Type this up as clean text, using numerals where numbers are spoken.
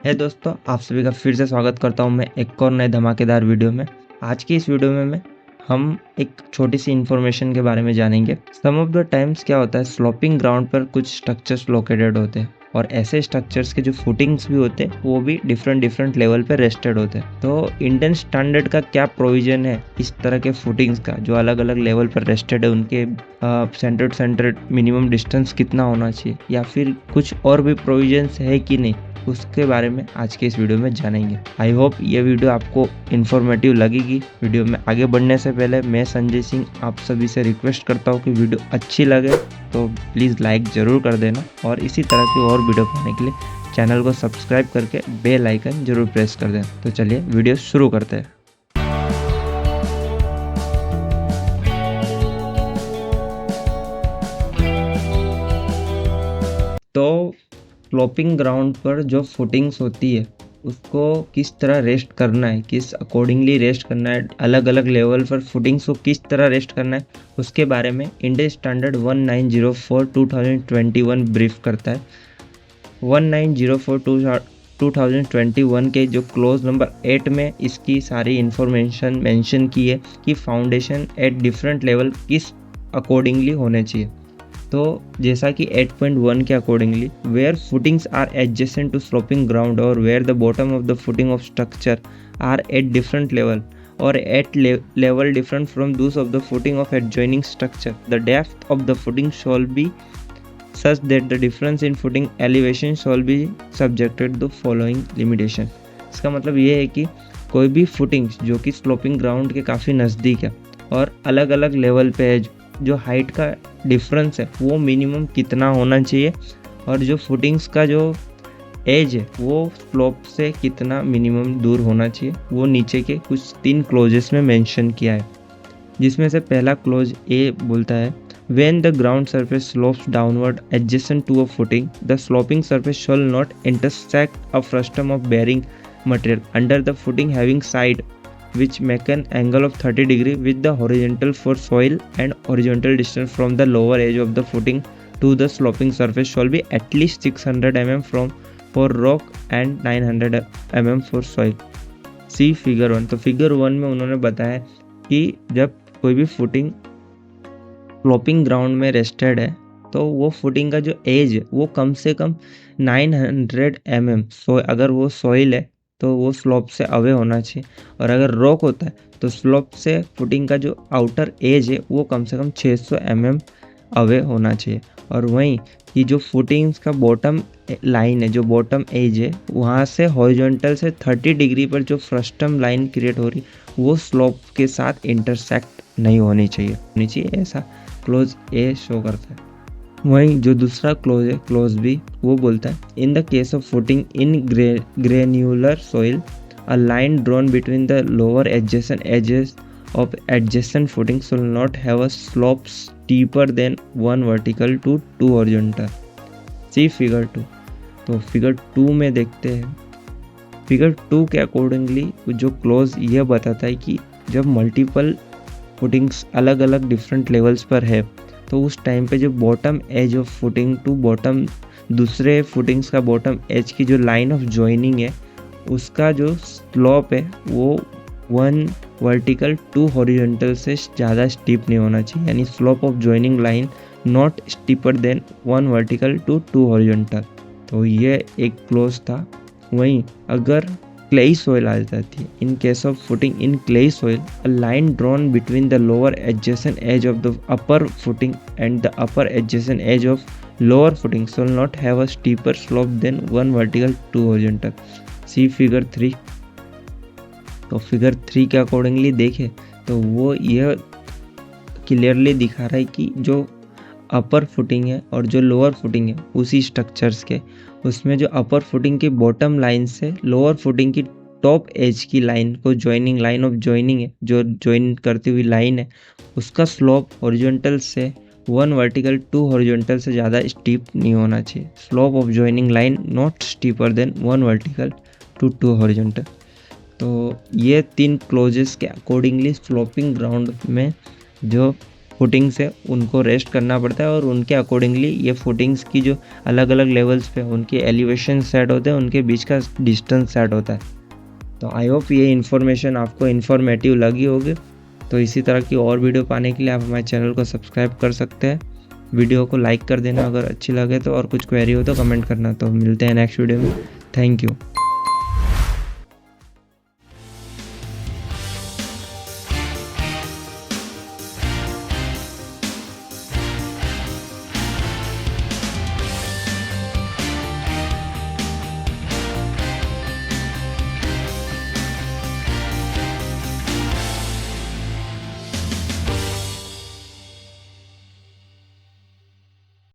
है दोस्तों, आप सभी का फिर से स्वागत करता हूं मैं एक और नए धमाकेदार वीडियो में। आज की इस वीडियो में हम एक छोटी सी इन्फॉर्मेशन के बारे में जानेंगे। सम ऑफ द टाइम्स क्या होता है, स्लोपिंग ग्राउंड पर कुछ स्ट्रक्चर्स लोकेटेड होते हैं और ऐसे स्ट्रक्चर्स के जो फुटिंग्स भी होते हैं वो भी डिफरेंट लेवल पे रेस्टेड होते हैं। तो इंडियन स्टैंडर्ड का क्या प्रोविजन है इस तरह के फुटिंग्स का जो अलग अलग लेवल पर रेस्टेड है, उनके centre to centre minimum distance कितना होना चाहिए या फिर कुछ और भी प्रोविजंस है कि नहीं, उसके बारे में आज के इस वीडियो में जानेंगे। आई होप ये वीडियो आपको इन्फॉर्मेटिव लगेगी। वीडियो में आगे बढ़ने से पहले मैं संजय सिंह आप सभी से रिक्वेस्ट करता हूँ कि वीडियो अच्छी लगे तो प्लीज़ लाइक ज़रूर कर देना और इसी तरह की और वीडियो पाने के लिए चैनल को सब्सक्राइब करके बेल आइकन जरूर प्रेस कर देना। तो चलिए वीडियो शुरू करते हैं। तो स्लोपिंग ग्राउंड पर जो फुटिंग्स होती है उसको किस तरह रेस्ट करना है, किस अकॉर्डिंगली रेस्ट करना है, अलग अलग लेवल पर फुटिंग्स को किस तरह रेस्ट करना है, उसके बारे में इंडियन स्टैंडर्ड 1904 2021 ब्रीफ करता है। 1904 2021 के जो क्लोज नंबर 8 में इसकी सारी इंफॉर्मेशन मेंशन की है कि फाउंडेशन एट डिफरेंट लेवल किस अकॉर्डिंगली होने चाहिए। तो जैसा कि 8.1 के accordingly where footings are adjacent to sloping ground और where the bottom of the footing of structure are at different level और at level different from those of the footing of adjoining structure, the depth of the footing shall be such that the difference in footing elevation shall be subjected to following limitation। इसका मतलब ये है कि कोई भी footings जो कि sloping ground के काफ़ी नज़दीक है और अलग अलग लेवल पे है, जो हाइट का डिफरेंस है वो मिनिमम कितना होना चाहिए और जो फुटिंग्स का जो एज है वो स्लोप से कितना मिनिमम दूर होना चाहिए, वो नीचे के कुछ 3 क्लोजेस में मेंशन किया है। जिसमें से पहला क्लोज ए बोलता है when the ground surface slopes downward adjacent to a footing, the sloping surface shall not intersect a frustum of bearing material under the footing having side which make an angle of 30 degree with the horizontal for soil and horizontal distance from the lower edge of the footing to the sloping surface shall be at least 600 mm from for rock and 900 mm for soil। See figure 1। तो figure 1 में उन्होंने बताया कि जब कोई भी footing sloping ground में rested है तो वो फुटिंग का जो एज है वो कम से कम 900 mm, सो अगर वो सॉइल है तो वो स्लोप से अवे होना चाहिए और अगर रॉक होता है तो स्लोप से फुटिंग का जो आउटर एज है वो कम से कम 600 mm अवे होना चाहिए। और वहीं ये जो फुटिंग्स का बॉटम लाइन है, जो बॉटम एज है, वहाँ से हॉरिजॉन्टल से 30 डिग्री पर जो फ्रस्टम लाइन क्रिएट हो रही वो स्लोप के साथ इंटरसेक्ट नहीं होनी चाहिए ऐसा क्लोज ए शो करता है। वहीं जो दूसरा क्लोज है, क्लोज बी, वो बोलता है in the case of footing in granular soil a line drawn between the lower adjacent edges of adjacent footing should not have a slope steeper than 1 vertical to 2 horizontal। See figure 2। तो figure 2 में देखते हैं, figure 2 के accordingly जो close ये बताता है कि जब मल्टीपल फुटिंग्स अलग अलग डिफरेंट लेवल्स पर है तो उस टाइम पे जो bottom edge of footing to bottom दूसरे फुटिंग्स का बॉटम एज की जो लाइन ऑफ जॉइनिंग है उसका जो स्लोप है वो 1 वर्टिकल 2 हॉरिजॉन्टल से ज़्यादा स्टीप नहीं होना चाहिए, यानी slope of joining line not steeper than 1 vertical to 2 horizontal. तो ये एक क्लोज था। वहीं अगर क्लेई सॉइल आ जाती है, in case of footing in clayey soil a line drawn between the lower adjacent edge of the upper footing and the upper adjacent edge of lower footing shall not have a steeper slope than 1 vertical 2 horizontal. See figure 3। तो figure 3 के accordingly देखें तो वो यह clearly दिखा रहा है कि जो अपर फुटिंग है और जो लोअर फुटिंग है उसी स्ट्रक्चर्स के, उसमें जो अपर फुटिंग की बॉटम लाइन से लोअर फुटिंग की टॉप एज की लाइन को जॉइनिंग लाइन ऑफ जॉइनिंग है, जो जॉइन करती हुई लाइन है, उसका स्लोप हॉरिजॉन्टल से 1 वर्टिकल 2 हॉरिजॉन्टल से ज़्यादा स्टीप नहीं होना चाहिए। Slope of joining line not steeper than 1 vertical to 2 horizontal. तो ये 3 क्लोजेस के अकॉर्डिंगली स्लोपिंग ग्राउंड में जो फुटिंग्स है उनको रेस्ट करना पड़ता है और उनके अकॉर्डिंगली ये फुटिंग्स की जो अलग अलग लेवल्स पे उनके एलिवेशन सेट होते हैं, उनके बीच का डिस्टेंस सेट होता है। तो आई होप ये इन्फॉर्मेशन आपको इन्फॉर्मेटिव लगी होगी। तो इसी तरह की और वीडियो पाने के लिए आप हमारे चैनल को सब्सक्राइब कर सकते हैं। वीडियो को लाइक कर देना अगर अच्छी लगे तो, और कुछ क्वेरी हो तो कमेंट करना। तो मिलते हैं नेक्स्ट वीडियो में। Thank you.